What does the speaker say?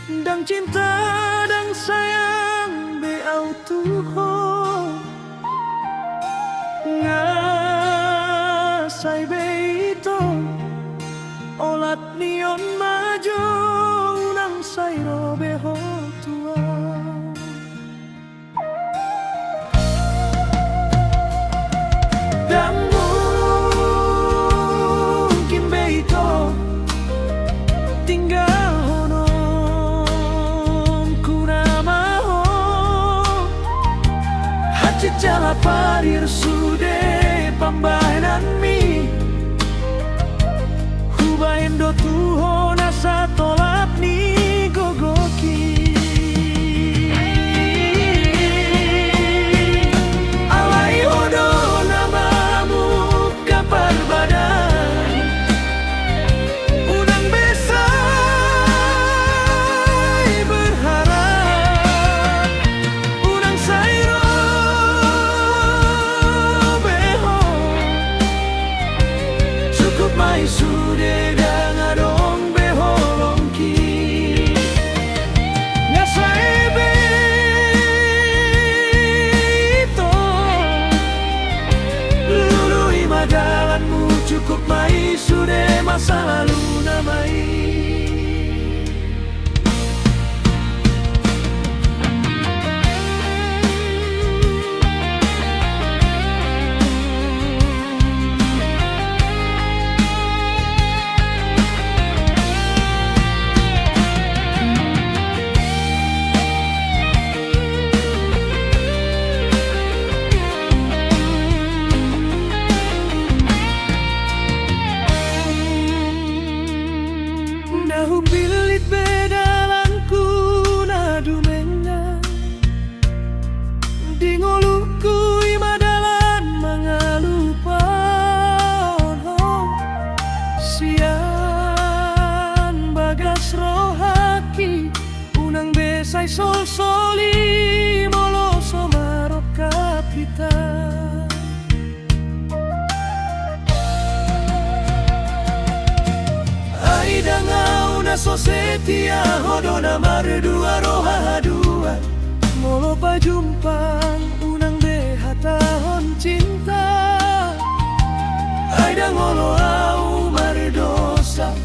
dang cinta dang sayang be au Tuhan ngasai be itu olat nion maju nang sairo beho tua dang mungkin be itu tinggal honom kunama ho hati jala parir sude pambahanan mi hubain do tuho nasa tolap ni gogoki alai hodo namamu kapar badan unang besai berharap unang sairo beho cukup mai sude cukup mai sudah masa lalu namai bilit bedalanku nadu menga di ngoluku imadalan mangalupan sian bagas rohaki unang besai sol soli molo somarok kapita Sosetia hodona mardua roha dua molo pajumpang unang behatahon cinta aida ngolo au mardosa